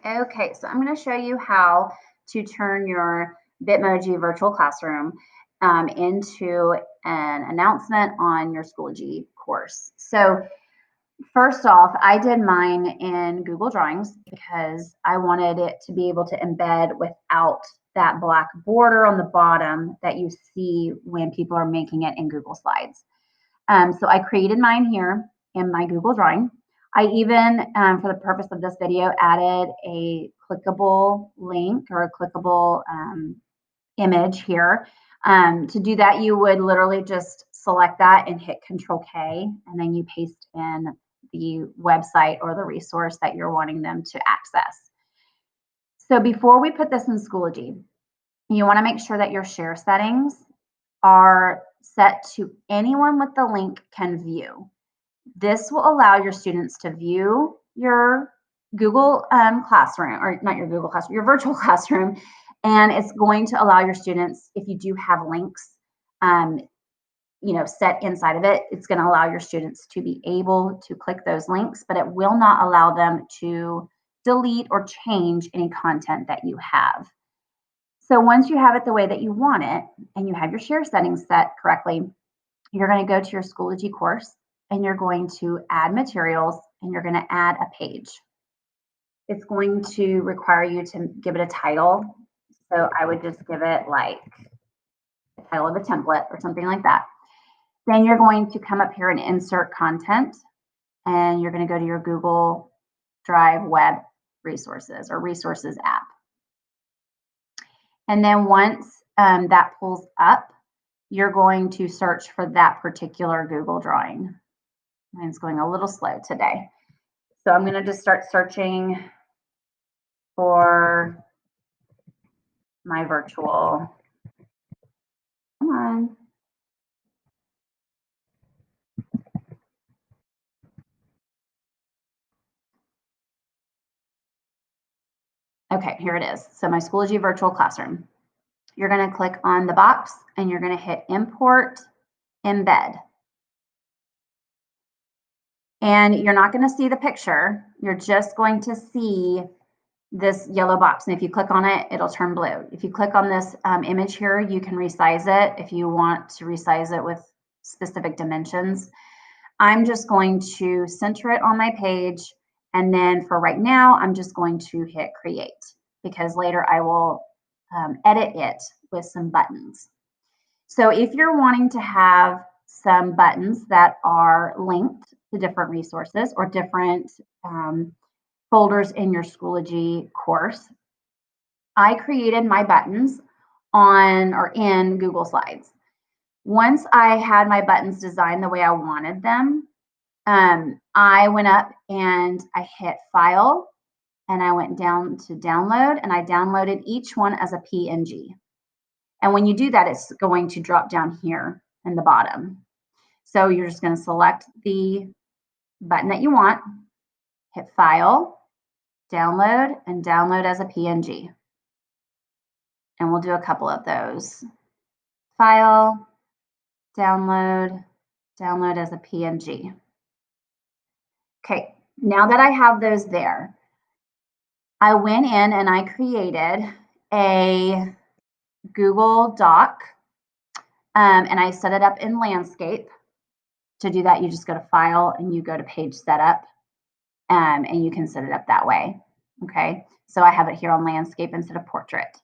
Okay, so I'm going to show you how to turn your Bitmoji virtual classroom into an announcement on your Schoology course. So first off, I did mine in Google Drawings because I wanted it to be able to embed without that black border on the bottom that you see when people are making it in Google Slides. So I created mine here in my Google Drawing. I even, for the purpose of this video, added a clickable link or a clickable image here. To do that, you would literally just select that and hit Control K, and then you paste in the website or the resource that you're wanting them to access. So before we put this in Schoology, you want to make sure that your share settings are set to anyone with the link can view. This will allow your students to view your Google Classroom, or not your Google Classroom, your virtual classroom, and it's going to allow your students, if you do have links, set inside of it, it's going to allow your students to be able to click those links, but it will not allow them to delete or change any content that you have. So once you have it the way that you want it, and you have your share settings set correctly, you're going to go to your Schoology course, and you're going to add materials, and you're going to add a page. It's going to require you to give it a title. So I would just give it like the title of a template or something like that. Then you're going to come up here and insert content, and you're going to go to your Google Drive web resources or resources app. And then once that pulls up, you're going to search for that particular Google drawing. Mine's going a little slow today. So I'm going to just start searching for my virtual. Come on. Okay, here it is. So my Schoology virtual classroom. You're going to click on the box and you're going to hit import embed. And you're not going to see the picture. You're just going to see this yellow box. And if you click on it, it'll turn blue. If you click on this image here, you can resize it if you want to resize it with specific dimensions. I'm just going to center it on my page. And then for right now, I'm just going to hit create because later I will edit it with some buttons. So if you're wanting to have some buttons that are linked to different resources or different folders in your Schoology course, I created my buttons on or in Google Slides. Once I had my buttons designed the way I wanted them, I went up and I hit File, and I went down to Download, and I downloaded each one as a PNG. And when you do that, it's going to drop down here in the bottom. So you're just going to select the button that you want, hit File, Download, and download as a PNG. And we'll do a couple of those. File, download, download as a PNG. Okay, now that I have those there, I went in and I created a Google Doc, and I set it up in landscape. To do that, you just go to File and you go to Page Setup, and you can set it up that way. Okay, so I have it here on landscape instead of portrait.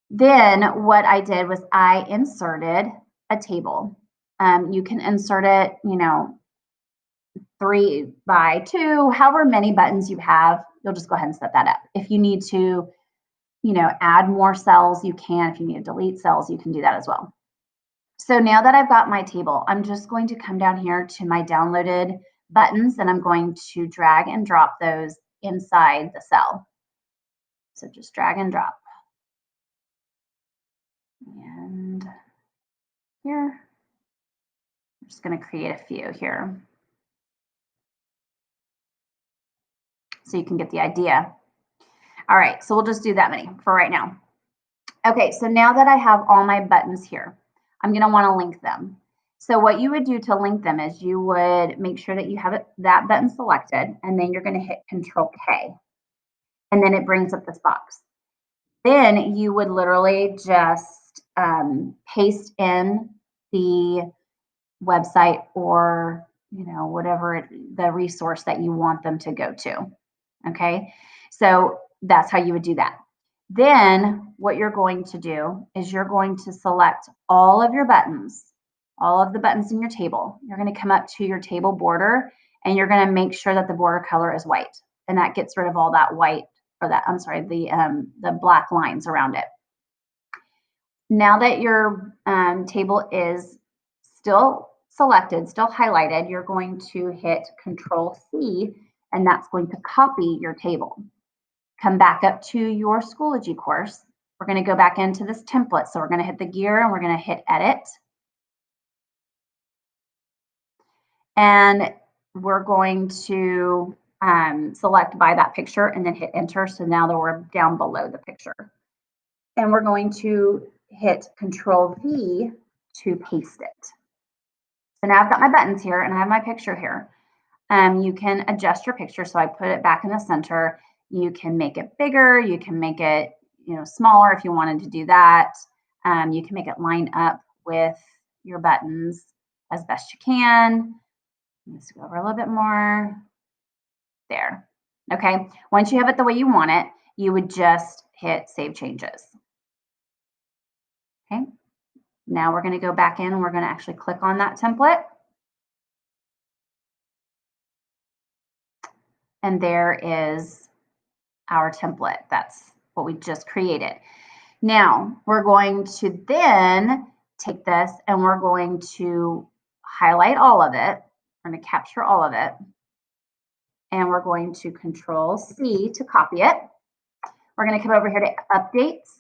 Then what I did was I inserted a table. You can insert it, 3 by 2, however many buttons you have, you'll just go ahead and set that up. If you need to, add more cells, you can. If you need to delete cells, you can do that as well. So now that I've got my table, I'm just going to come down here to my downloaded buttons, and I'm going to drag and drop those inside the cell. So just drag and drop. And here, I'm just going to create a few here so you can get the idea. All right, so we'll just do that many for right now. Okay, so now that I have all my buttons here, I'm going to want to link them. So what you would do to link them is you would make sure that you have that button selected, and then you're going to hit Control K. and then it brings up this box. Then you would literally just paste in the website or whatever the resource that you want them to go to. Okay, so that's how you would do that. Then what you're going to do is you're going to select all of your buttons, all of the buttons in your table. You're going to come up to your table border and you're going to make sure that the border color is white, and that gets rid of all that white, or that, I'm sorry, the black lines around it. Now that your table is still selected, still highlighted, you're going to hit Control C, and that's going to copy your table. Come back up to your Schoology course. We're going to go back into this template. So we're going to hit the gear and we're going to hit Edit. And we're going to select by that picture and then hit Enter. So now that we're down below the picture. And we're going to hit Control V to paste it. So now I've got my buttons here and I have my picture here. You can adjust your picture. So I put it back in the center. You can make it bigger. You can make it smaller if you wanted to do that. You can make it line up with your buttons as best you can. Let's go over a little bit more. There. Okay. Once you have it the way you want it, you would just hit Save Changes. Okay. Now we're going to go back in and we're going to actually click on that template. And there is our template. That's what we just created. Now we're going to then take this and we're going to highlight all of it. We're going to capture all of it. And we're going to Control C to copy it. We're going to come over here to Updates.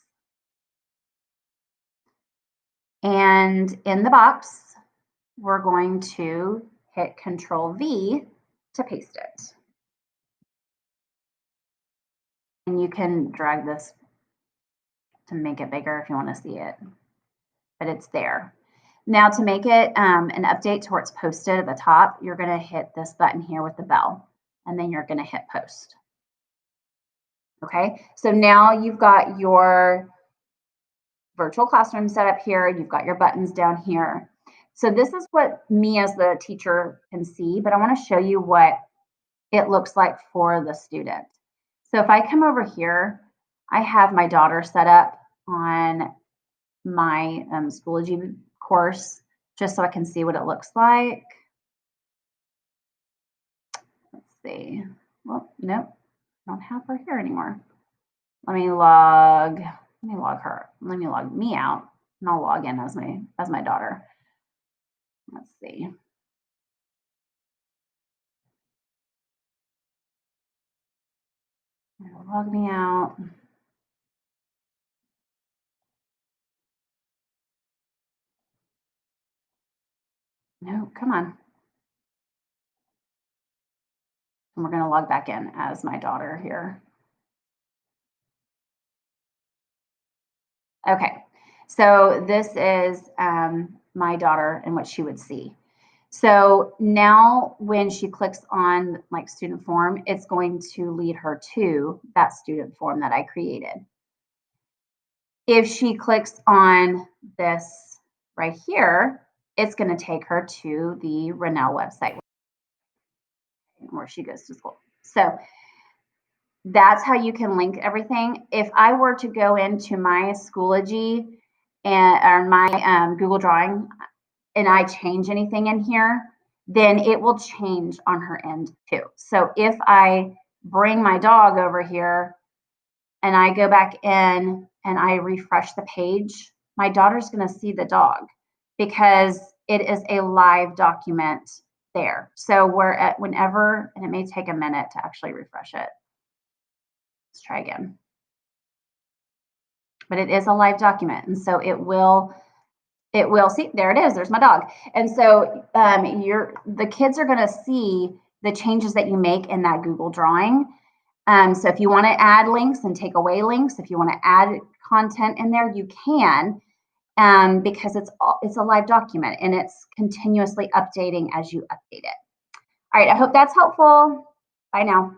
And in the box, we're going to hit Control V to paste it. And you can drag this to make it bigger if you want to see it, but it's there. Now to make it an update to where it's posted at the top, you're going to hit this button here with the bell, and then you're going to hit Post. Okay, so now you've got your virtual classroom set up here. You've got your buttons down here. So this is what me as the teacher can see, but I want to show you what it looks like for the student. So if I come over here, I have my daughter set up on my Schoology course, just so I can see what it looks like. Let's see. Well, nope, I don't have her here anymore. Let me log her. Let me log me out, and I'll log in as my daughter. Let's see. Log me out. No, come on. And we're going to log back in as my daughter here. Okay, so this is my daughter and what she would see. So now when she clicks on like student form, it's going to lead her to that student form that I created. If she clicks on this right here, it's going to take her to the Rennell website where she goes to school. So that's how you can link everything. If I were to go into my Schoology or my Google Drawing and I change anything in here, then it will change on her end too. So if I bring my dog over here and I go back in and I refresh the page, my daughter's going to see the dog because it is a live document there. So whenever, and it may take a minute to actually refresh it. Let's try again. But it is a live document, and so it will see, there it is, there's my dog. And so the kids are going to see the changes that you make in that Google Drawing. So if you want to add links and take away links, if you want to add content in there, you can, because it's a live document and it's continuously updating as you update it. All right, I hope that's helpful. Bye now.